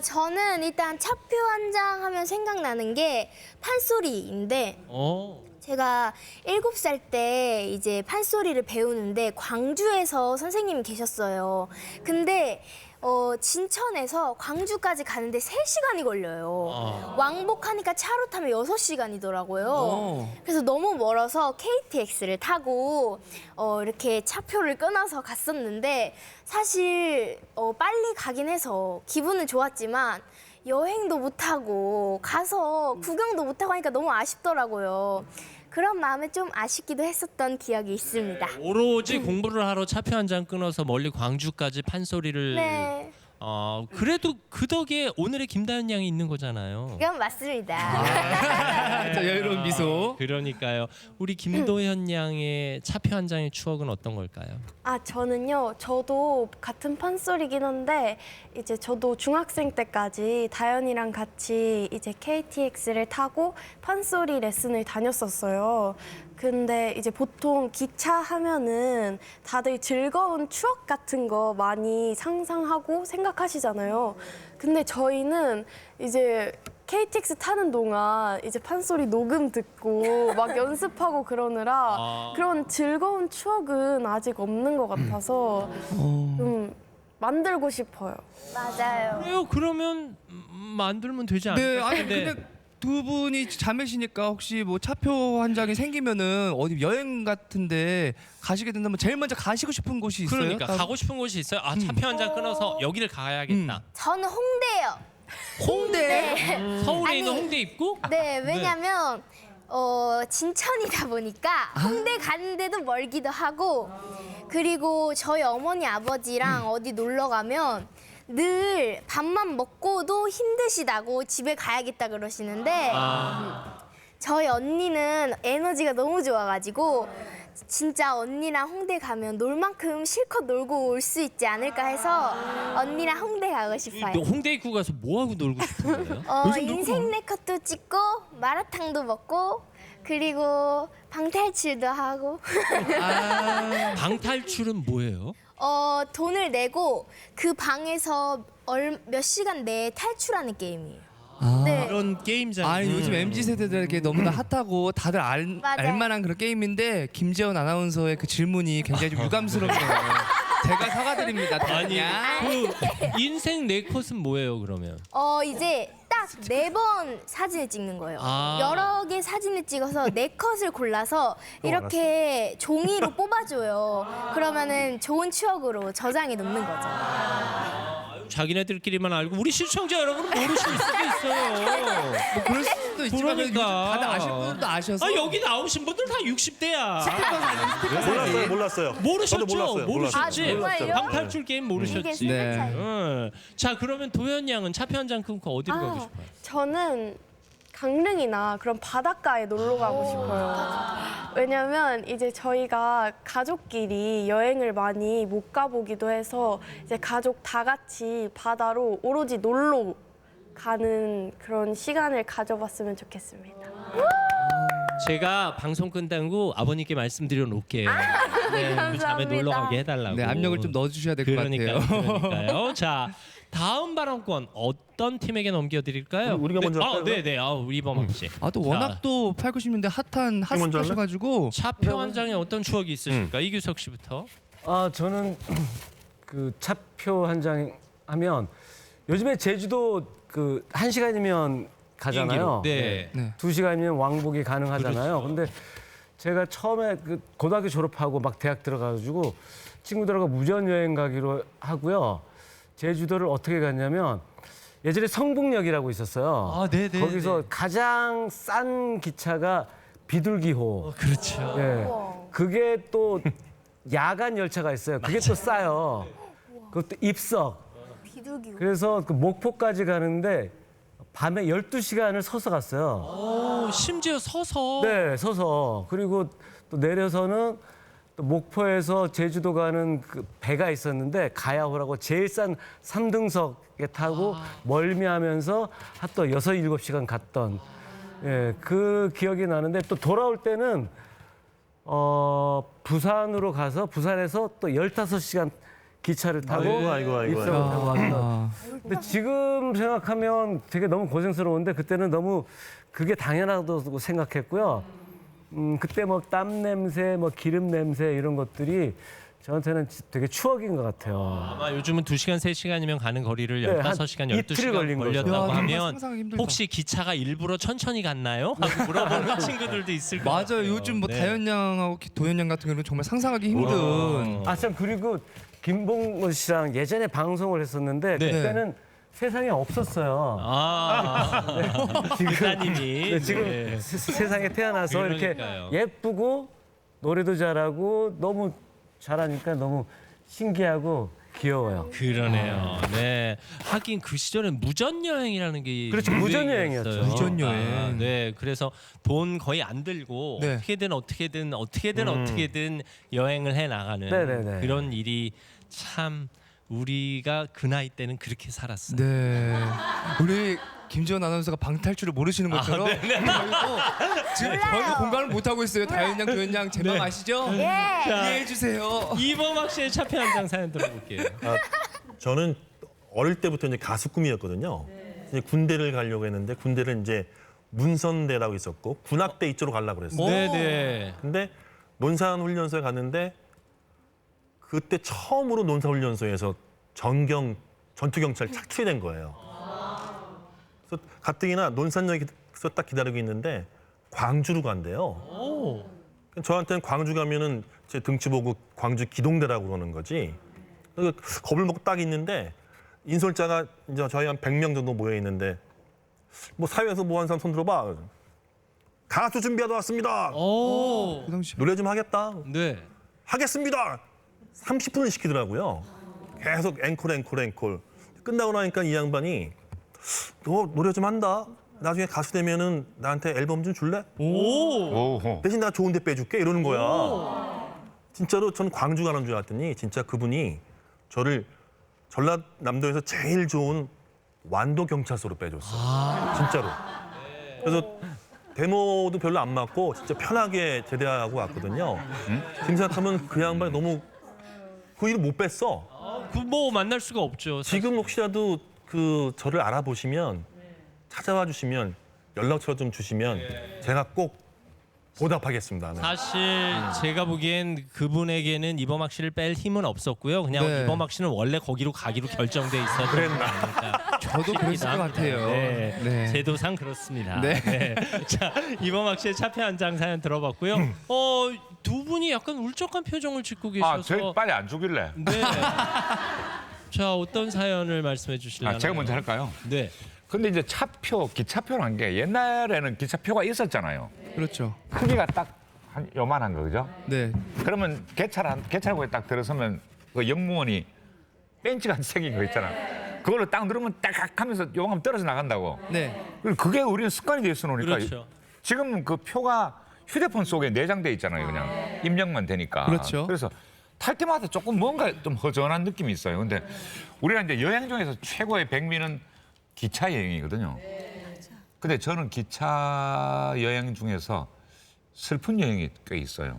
저는 일단 차표 한 장 하면 생각나는 게 판소리인데 제가 7살 때 이제 판소리를 배우는데 광주에서 선생님이 계셨어요. 근데 진천에서 광주까지 가는데 3시간이 걸려요. 왕복하니까 차로 타면 6시간이더라고요. 그래서 너무 멀어서 KTX를 타고 이렇게 차표를 끊어서 갔었는데 사실 빨리 가긴 해서 기분은 좋았지만 여행도 못하고 가서 구경도 못하고 하니까 너무 아쉽더라고요. 그런 마음에 좀 아쉽기도 했었던 기억이 있습니다. 오로지 공부를 하러 차표 한 장 끊어서 멀리 광주까지 판소리를. 네, 그래도 그 덕에 오늘의 김다현 양이 있는 거잖아요. 그건 맞습니다. 자, 여유로운 미소. 그러니까요. 우리 김도현 양의 차표 한 장의 추억은 어떤 걸까요? 저는요. 저도 같은 판소리긴 한데 이제 저도 중학생 때까지 다현이랑 같이 이제 KTX를 타고 판소리 레슨을 다녔었어요. 근데 이제 보통 기차 하면은 다들 즐거운 추억 같은 거 많이 상상하고 생각하시잖아요. 근데 저희는 이제 KTX 타는 동안 이제 판소리 녹음 듣고 막 연습하고 그러느라 그런 즐거운 추억은 아직 없는 것 같아서 좀 만들고 싶어요. 맞아요. 그래요. 그러면 만들면 되지 네, 않을까 아니 싶은데. 근데 두 분이 자매시니까 혹시 뭐 차표 한 장이 생기면은 어디 여행 같은데 가시게 된다면 제일 먼저 가시고 싶은 곳이 있어요? 그러니까 따로? 가고 싶은 곳이 있어요. 차표 한 장 끊어서 여기를 가야겠다. 저는 홍대요. 홍대. 서울에 있는 아니, 홍대 입구? 네, 왜냐면 진천이다 보니까 홍대 가는데도 멀기도 하고 그리고 저희 어머니 아버지랑 어디 놀러 가면 늘 밥만 먹고도 힘드시다고 집에 가야겠다 그러시는데 저희 언니는 에너지가 너무 좋아가지고 진짜 언니랑 홍대 가면 놀 만큼 실컷 놀고 올 수 있지 않을까 해서 언니랑 홍대 가고 싶어요. 홍대 입구 가서 뭐 하고 놀고 싶은 거예요? 인생 네컷도 찍고 마라탕도 먹고 그리고 방탈출도 하고 방탈출은 뭐예요? 돈을 내고 그 방에서 몇 시간 내에 탈출하는 게임이에요. 네. 그런 게임장. 아니 요즘 MZ 세대들에게 너무나 핫하고 다들 맞아요. 알만한 그런 게임인데 김재원 아나운서의 그 질문이 굉장히 좀 유감스럽네요. 제가 사과드립니다. 아니 야. 그 인생 네 컷은 뭐예요 그러면? 이제 딱 4번 사진을 찍는 거예요. 여러 개 사진을 찍어서 4컷을 골라서 이렇게 종이로 뽑아줘요. 그러면은 좋은 추억으로 저장해 놓는 거죠. 자기네들끼리만 알고 우리 시청자 여러분은 모르실 수도 있어요. 뭐 그럴 수도 있지만 요즘 그러니까. 다들 아실 분들도 아셔서 여기 나오신 분들 다 60대야. 몰랐어요. 모르셨죠? 저도 몰랐어요. 모르셨지? 정말요? 방탈출 게임 이게 모르셨지? 세대 네. 차이. 자 그러면 도현 양은 차표 한 장 끊고 어디로 가고 싶어요? 저는 강릉이나 그런 바닷가에 놀러 가고 싶어요. 왜냐면 이제 저희가 가족끼리 여행을 많이 못 가보기도 해서 이제 가족 다 같이 바다로 오로지 놀러 가는 그런 시간을 가져봤으면 좋겠습니다. 제가 방송 끝나고 아버님께 말씀드려 놓을게요. 네, 우리 자매 놀러 가게 해달라고. 네, 압력을 좀 넣어주셔야 될 것 같아요. 그러니까요. 자, 다음 발언권 어떤 팀에게 넘겨드릴까요? 우리가 먼저 할까요? 네네. 우리 범학 씨. 또 워낙 또 8, 90년대 핫한 먼저 할래? 핫스타셔가지고 차표 한 장에 어떤 추억이 있으실까? 이규석 씨부터. 저는 그 차표 한 장 하면 요즘에 제주도 그 1시간이면 가잖아요. 네. 2시간이면 왕복이 가능하잖아요. 근데 제가 처음에 그 고등학교 졸업하고 막 대학 들어가가지고 친구들하고 무전 여행 가기로 하고요. 제주도를 어떻게 갔냐면 예전에 성북역이라고 있었어요. 네네. 거기서 가장 싼 기차가 비둘기호. 그렇죠. 예. 그게 또 야간 열차가 있어요. 그게 또 싸요. 그것도 입석. 비둘기. 그래서 그 목포까지 가는데 밤에 12시간을 서서 갔어요. 심지어 서서. 네, 서서. 그리고 또 내려서는 또 목포에서 제주도 가는 그 배가 있었는데 가야호라고 제일 싼 3등석에 타고 멀미하면서 또 6, 7시간 갔던 그 기억이 나는데 또 돌아올 때는 부산으로 가서 부산에서 또 15시간 기차를 타고 아이고. 입성을 하고 왔던. 근데 지금 생각하면 되게 너무 고생스러운데 그때는 너무 그게 당연하다고 생각했고요. 그때 뭐 땀 냄새, 뭐 기름 냄새 이런 것들이 저한테는 되게 추억인 것 같아요. 아마 요즘은 2시간, 3시간이면 가는 거리를 네, 한 15시간, 이틀 12시간 걸린 거죠. 걸렸다고 야, 정말 하면 상상하기 힘들다. 혹시 기차가 일부러 천천히 갔나요? 하고 물어보는 친구들도 있을 것 같아요. 맞아요. 요즘 뭐 네. 다현 양하고 도현 양 같은 경우는 정말 상상하기 힘든. 아, 참 그리고 김봉건 씨랑 예전에 방송을 했었는데 네. 그때는 세상에 없었어요. 기사님이 네, 지금 네. 세상에 태어나서 그러니까요. 이렇게 예쁘고 노래도 잘하고 너무 잘하니까 너무 신기하고 귀여워요. 그러네요. 네. 하긴 그 시절엔 무전 여행이라는 게 그렇죠. 무전 여행이었죠. 유행이었어요. 무전 여행. 네. 그래서 돈 거의 안 들고 네. 어떻게든 여행을 해 나가는 네네네. 그런 일이 참 우리가 그 나이 때는 그렇게 살았어요. 네. 우리 김지원 아나운서가 방탈출을 모르시는 것처럼 저희도 지금 전혀 공감을 못 하고 있어요. 다현 양, 도현 양, 제 맘 아시죠? 예. 이해해 주세요. 이범학 씨의 차표 한 장 사연 들어볼게요. 저는 어릴 때부터 이제 가수 꿈이었거든요. 이제 군대를 가려고 했는데 군대를 이제 문선대라고 있었고 군악대 이쪽으로 가려고 그랬어요. 네네. 근데 논산훈련소에 갔는데 그때 처음으로 논산훈련소에서 전투경찰 착출이 된 거예요. 그래서 가뜩이나 논산역에서 딱 기다리고 있는데 광주로 간대요. 오. 저한테는 광주 가면은 제 등치 보고 광주 기동대라고 그러는 거지. 그래서 겁을 먹고 딱 있는데 인솔자가 이제 저희 한 100명 정도 모여 있는데 뭐 사회에서 뭐 한 사람 손 들어봐. 가수 준비하러 왔습니다. 오. 그 당시 노래 좀 하겠다. 네. 하겠습니다. 30분을 시키더라고요. 계속 앵콜. 끝나고 나니까 이 양반이 너 노래 좀 한다. 나중에 가수 되면은 나한테 앨범 좀 줄래? 오. 대신 나 좋은 데 빼줄게 이러는 거야. 진짜로 전 광주 가는 줄 알았더니 진짜 그분이 저를 전라남도에서 제일 좋은 완도 경찰서로 빼줬어요. 진짜로. 그래서 데모도 별로 안 맞고 진짜 편하게 제대하고 왔거든요. 지금 생각하면 그 양반이 너무 그 일을 못 뺐어. 그 뭐 만날 수가 없죠. 지금 혹시라도 그 저를 알아보시면 찾아와 주시면 연락처 좀 주시면 제가 꼭 보답하겠습니다. 네. 사실 제가 보기엔 그분에게는 이범학 씨를 뺄 힘은 없었고요. 그냥 네. 이범학 씨는 원래 거기로 가기로 결정돼 있었던 거니까. 저도 그랬을 것 같아요. 네. 네. 제도상 그렇습니다. 네. 네. 자, 이범학 씨의 차표 한 장 사연 들어봤고요. 두 분이 약간 울적한 표정을 짓고 계셔서. 저희 빨리 안 죽일래. 네. 자, 어떤 사연을 말씀해 주실래요? 제가 먼저 할까요? 네. 근데 이제 차표, 기차표란 게 옛날에는 기차표가 있었잖아요. 그렇죠. 크기가 딱 한 요만한 거, 그죠? 네. 그러면 개찰구에 딱 들어서면 그 영무원이 벤치같이 생긴 거 있잖아. 그걸로 딱 누르면 딱 하면서 요만큼 떨어져 나간다고. 네. 그리고 그게 우리는 습관이 돼 있어 놓으니까 그렇죠. 지금은 그 표가 휴대폰 속에 내장돼 있잖아요. 그냥 입력만 되니까. 그렇죠. 그래서 탈 때마다 조금 뭔가 좀 허전한 느낌이 있어요. 근데 우리가 이제 여행 중에서 최고의 백미는 기차 여행이거든요. 근데 저는 기차 여행 중에서 슬픈 여행이 꽤 있어요.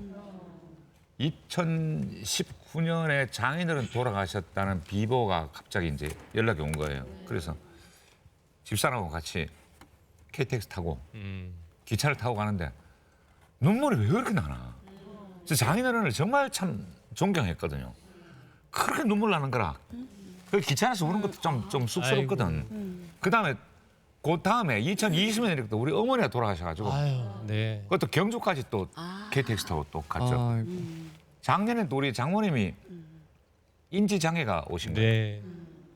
2019년에 장인어른 돌아가셨다는 비보가 갑자기 이제 연락이 온 거예요. 그래서 집사람하고 같이 KTX 타고 기차를 타고 가는데 눈물이 왜 그렇게 나나? 저 장인어른을 정말 참 존경했거든요. 그렇게 눈물 나는 거라. 그 기차 안에서 우는 것도 좀 쑥스럽거든. 그다음에 그 다음에 2020년에 우리 어머니가 돌아가셔가지고 아유, 네. 그것도 경주까지 또 KTX 타고 또 갔죠. 아이고. 작년에 또 우리 장모님이 인지 장애가 오신 거예요. 네.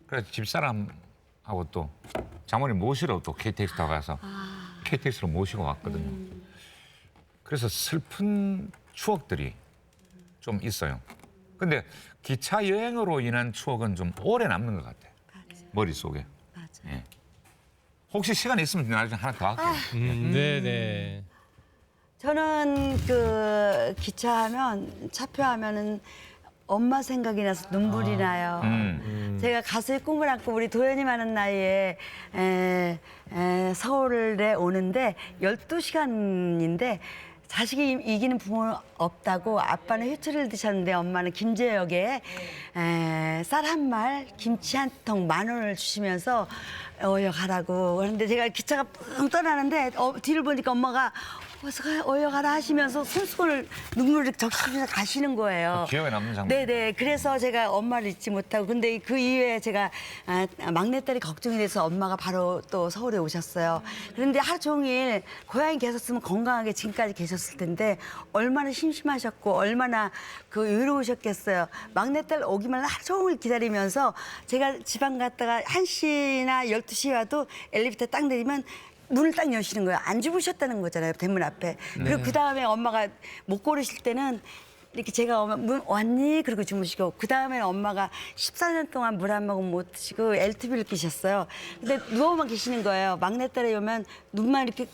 그래서 집사람하고 또 장모님 모시러 또 KTX 타고 가서 KTX로 모시고 왔거든요. 그래서 슬픈 추억들이 좀 있어요. 근데 기차 여행으로 인한 추억은 좀 오래 남는 것 같아요. 머릿속에. 예. 혹시 시간 있으면 나중에 하나 더 할게요. 네. 저는 그 기차하면 차표하면은 엄마 생각이 나서 눈물이 나요. 제가 가수의 꿈을 안고 우리 도연이 많은 나이에 서울에 오는데 12시간인데 자식이 이기는 부모는 없다고 아빠는 회초리를 드셨는데 엄마는 김제역에 쌀 한 말, 김치 한 통 10,000원을 주시면서 어여 가라고. 그런데 제가 기차가 뻥 떠나는데 뒤를 보니까 엄마가 어서 가, 어여 가라 하시면서 손수건을 눈물을 적시면서 가시는 거예요. 기억에 남는 장면. 네네. 그래서 제가 엄마를 잊지 못하고 근데 그 이후에 제가 막내딸이 걱정이 돼서 엄마가 바로 또 서울에 오셨어요. 그런데 하루 종일 고향에 계셨으면 건강하게 지금까지 계셨을 텐데 얼마나 심심하셨고 얼마나 그 외로우셨겠어요. 막내딸 오기만 하루 종일 기다리면서 제가 지방 갔다가 1시나 12시에 와도 엘리베이터 딱 내리면 문을 딱 여시는 거예요. 안 주무셨다는 거잖아요. 대문 앞에. 그리고 그다음에 엄마가 못 고르실 때는 이렇게 제가 오면 문 왔니? 그러고 주무시고 그다음에 엄마가 14년 동안 물 한 모금 못 드시고 엘티비를 끼셨어요. 근데 누워만 계시는 거예요. 막내딸이 오면 눈만 이렇게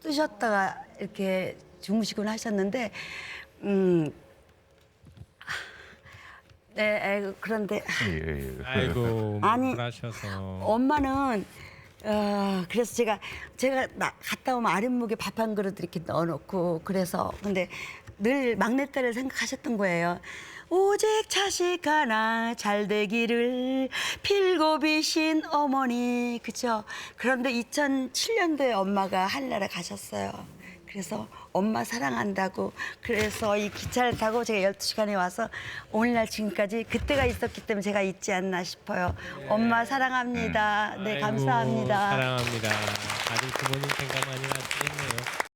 뜨셨다가 이렇게 주무시곤 하셨는데 네, 그런데 아이고 아니, 그러셔서 엄마는 그래서 제가 갔다 오면 아랫목에 밥 한 그릇 이렇게 넣어놓고 그래서 근데 늘 막내딸을 생각하셨던 거예요. 오직 자식 하나 잘 되기를 빌고 비신 어머니 그죠? 그런데 2007년도에 엄마가 하늘나라 가셨어요. 그래서 엄마 사랑한다고 그래서 이 기차를 타고 제가 12시간에 와서 오늘날 지금까지 그때가 있었기 때문에 제가 있지 않나 싶어요. 엄마 사랑합니다. 네, 아이고, 감사합니다. 사랑합니다. 다들 부모님 생각 많이 나시겠네요.